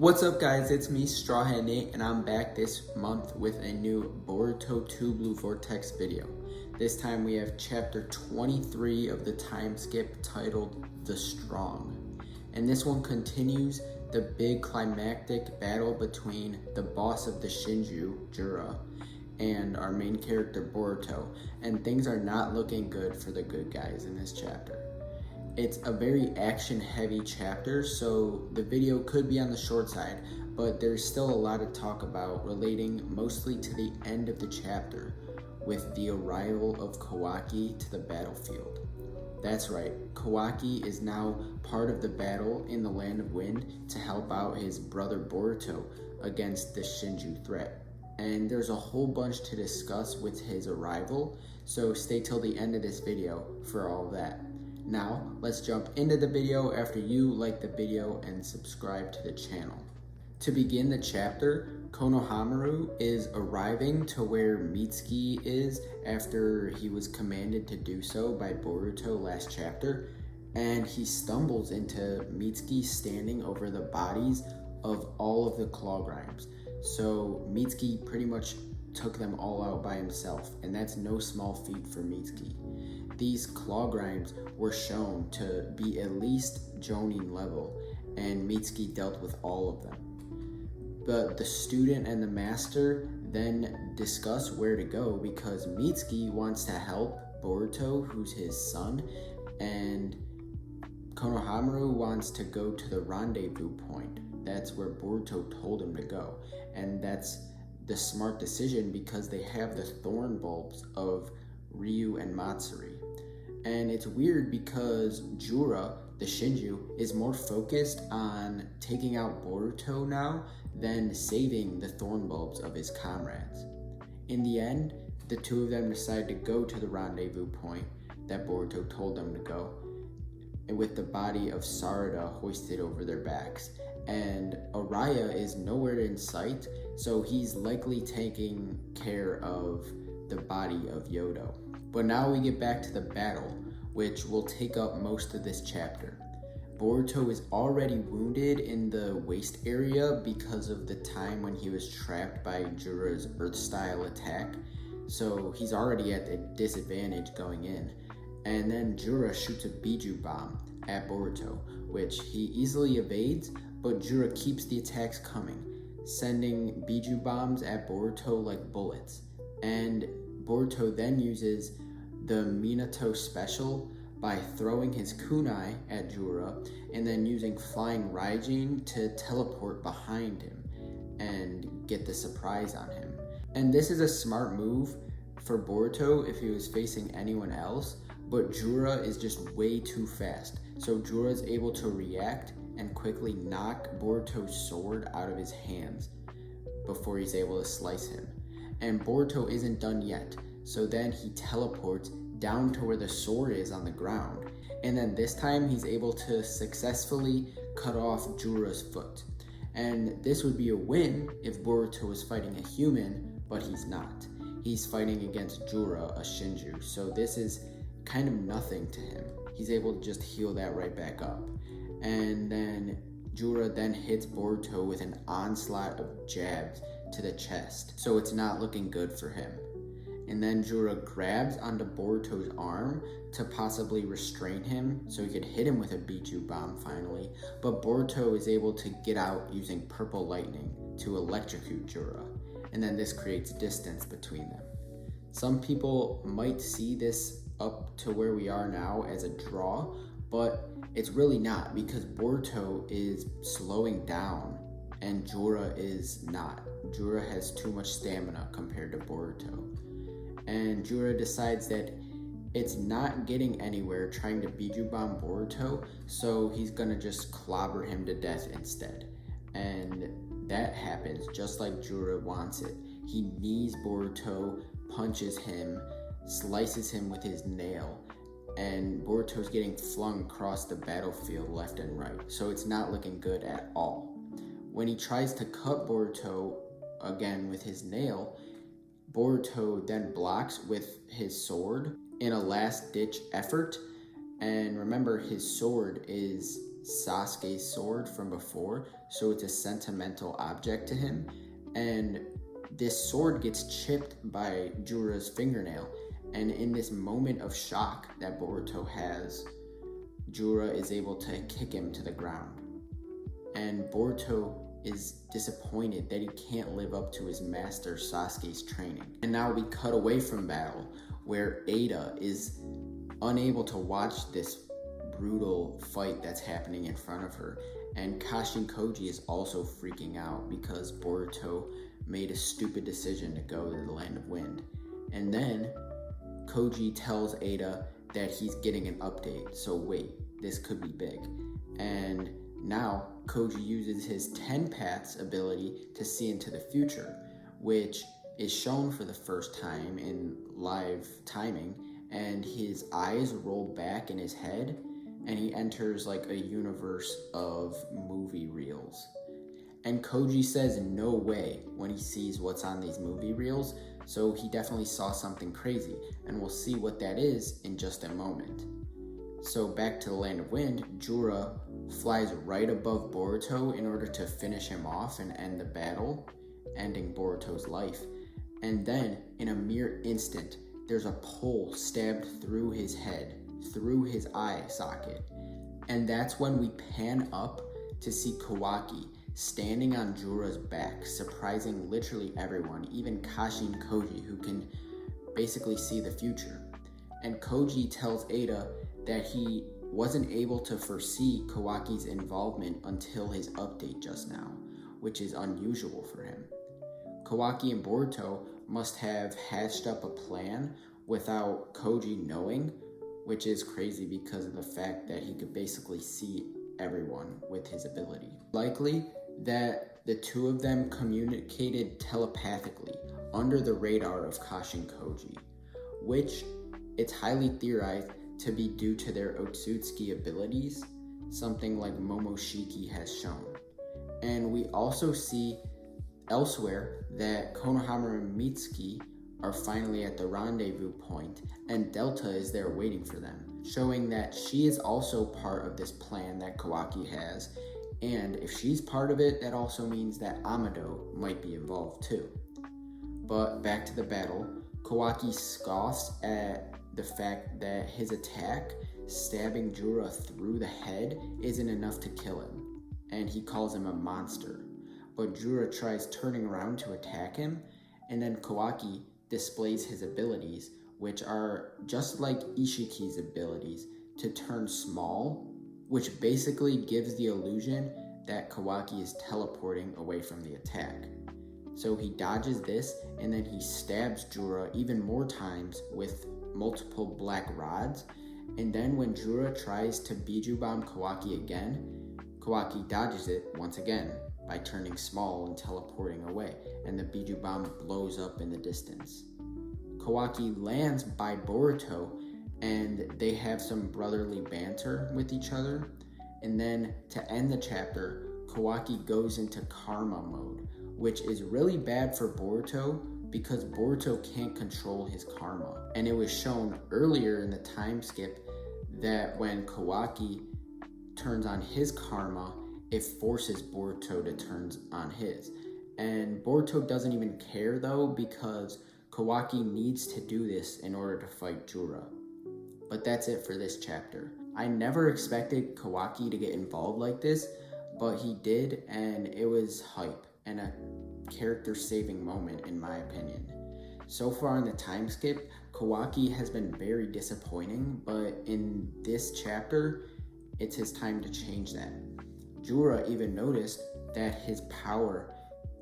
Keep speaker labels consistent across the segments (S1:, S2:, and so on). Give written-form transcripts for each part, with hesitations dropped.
S1: What's up guys, it's me Strawhead Nate and I'm back this month with a new Boruto 2 Blue Vortex video. This time we have chapter 23 of the Timeskip titled The Strong. And this one continues the big climactic battle between the boss of the Shinju, Jura, and our main character Boruto, and things are not looking good for the good guys in this chapter. It's a very action-heavy chapter, so the video could be on the short side, but there's still a lot to talk about relating mostly to the end of the chapter, with the arrival of KAWAKI to the battlefield. That's right, KAWAKI is now part of the battle in the Land of Wind to help out his brother Boruto against the Shinju threat. And there's a whole bunch to discuss with his arrival, so stay till the end of this video for all of that. Now, let's jump into the video after you like the video and subscribe to the channel. To begin the chapter, Konohamaru is arriving to where Mitsuki is after he was commanded to do so by Boruto last chapter, and he stumbles into Mitsuki standing over the bodies of all of the claw grimes. So Mitsuki pretty much took them all out by himself, and that's no small feat for Mitsuki. These claw grimes were shown to be at least Jonin level, and Mitsuki dealt with all of them. But the student and the master then discuss where to go because Mitsuki wants to help Boruto, who's his son, and Konohamaru wants to go to the rendezvous point. That's where Boruto told him to go, and that's the smart decision because they have the thorn bulbs of Ryu and Matsuri. And it's weird because Jura, the Shinju, is more focused on taking out Boruto now than saving the thorn bulbs of his comrades. In the end, the two of them decide to go to the rendezvous point that Boruto told them to go, with the body of Sarada hoisted over their backs. And Araya is nowhere in sight, so he's likely taking care of the body of Yodo. But now we get back to the battle, which will take up most of this chapter. Boruto is already wounded in the waist area because of the time when he was trapped by Jura's Earth-style attack, so he's already at a disadvantage going in. And then Jura shoots a Biju bomb at Boruto, which he easily evades, but Jura keeps the attacks coming, sending Biju bombs at Boruto like bullets. And Boruto then uses the Minato special by throwing his kunai at Jura and then using flying Raijin to teleport behind him and get the surprise on him. And this is a smart move for Boruto if he was facing anyone else, but Jura is just way too fast. So Jura is able to react and quickly knock Boruto's sword out of his hands before he's able to slice him. And Boruto isn't done yet, so then he teleports down to where the sword is on the ground, and then this time he's able to successfully cut off Jura's foot. And this would be a win if Boruto was fighting a human, but he's not. He's fighting against Jura, a Shinju, so this is kind of nothing to him. He's able to just heal that right back up. And then Jura then hits Boruto with an onslaught of jabs to the chest, so it's not looking good for him. And then Jura grabs onto Boruto's arm to possibly restrain him so he could hit him with a Biju bomb finally, but Boruto is able to get out using purple lightning to electrocute Jura, and then this creates distance between them. Some people might see this up to where we are now as a draw, but it's really not because Boruto is slowing down and Jura is not. Jura has too much stamina compared to Boruto. And Jura decides that it's not getting anywhere trying to Biju bomb Boruto, so he's gonna just clobber him to death instead. And that happens just like Jura wants it. He knees Boruto, punches him, slices him with his nail, and Boruto's getting flung across the battlefield left and right, so it's not looking good at all. When he tries to cut Boruto again with his nail, Boruto then blocks with his sword in a last-ditch effort, and remember his sword is Sasuke's sword from before, so it's a sentimental object to him. And this sword gets chipped by Jura's fingernail. And in this moment of shock that Boruto has, Jura is able to kick him to the ground. And Boruto is disappointed that he can't live up to his master Sasuke's training. And now we cut away from battle, where Ada is unable to watch this brutal fight that's happening in front of her. And Kashin Koji is also freaking out because Boruto made a stupid decision to go to the Land of Wind. And then Koji tells Ada that he's getting an update, so wait, this could be big. And now Koji uses his 10 paths ability to see into the future, which is shown for the first time in live timing, and his eyes roll back in his head and he enters like a universe of movie reels. And Koji says no way when he sees what's on these movie reels, so he definitely saw something crazy, and we'll see what that is in just a moment. So back to the Land of Wind, Jura flies right above Boruto in order to finish him off and end the battle, ending Boruto's life. And then, in a mere instant, there's a pole stabbed through his head, through his eye socket. And that's when we pan up to see Kawaki standing on Jura's back, surprising literally everyone, even Kashin Koji, who can basically see the future. And Koji tells Ada that he wasn't able to foresee Kawaki's involvement until his update just now, which is unusual for him. Kawaki and Boruto must have hatched up a plan without Koji knowing, which is crazy because of the fact that he could basically see everyone with his ability. Likely that the two of them communicated telepathically under the radar of Kashin Koji, which it's highly theorized to be due to their Otsutsuki abilities, something like Momoshiki has shown. And we also see elsewhere that Konohama and Mitsuki are finally at the rendezvous point, and Delta is there waiting for them, showing that she is also part of this plan that Kawaki has, and if she's part of it, that also means that Amado might be involved too. But back to the battle, Kawaki scoffs at the fact that his attack, stabbing Jura through the head, isn't enough to kill him, and he calls him a monster. But Jura tries turning around to attack him, and then Kawaki displays his abilities, which are just like Ishiki's abilities, to turn small, which basically gives the illusion that Kawaki is teleporting away from the attack. So he dodges this, and then he stabs Jura even more times with multiple black rods, and then when Jura tries to Biju Bomb Kawaki again, Kawaki dodges it once again by turning small and teleporting away, and the Biju Bomb blows up in the distance. Kawaki lands by Boruto, and they have some brotherly banter with each other, and then to end the chapter, Kawaki goes into karma mode, which is really bad for Boruto because Boruto can't control his karma. And it was shown earlier in the time skip that when Kawaki turns on his karma, it forces Boruto to turn on his. And Boruto doesn't even care though, because Kawaki needs to do this in order to fight Jura. But that's it for this chapter. I never expected Kawaki to get involved like this, but he did, and it was hype and a character-saving moment in my opinion. So far in the time skip, Kawaki has been very disappointing, but in this chapter, it's his time to change that. Jura even noticed that his power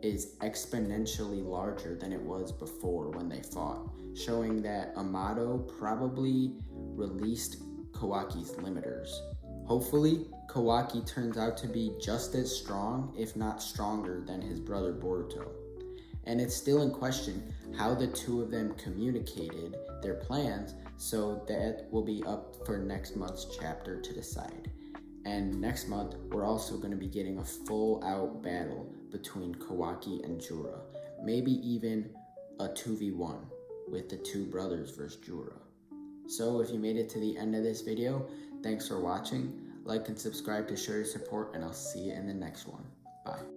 S1: is exponentially larger than it was before when they fought, showing that Amado probably released Kawaki's limiters. Hopefully, Kawaki turns out to be just as strong, if not stronger, than his brother Boruto. And it's still in question how the two of them communicated their plans, so that will be up for next month's chapter to decide. And next month, we're also going to be getting a full-out battle between Kawaki and Jura. Maybe even a 2v1 with the two brothers versus Jura. So if you made it to the end of this video, thanks for watching. Like and subscribe to show your support, and I'll see you in the next one. Bye.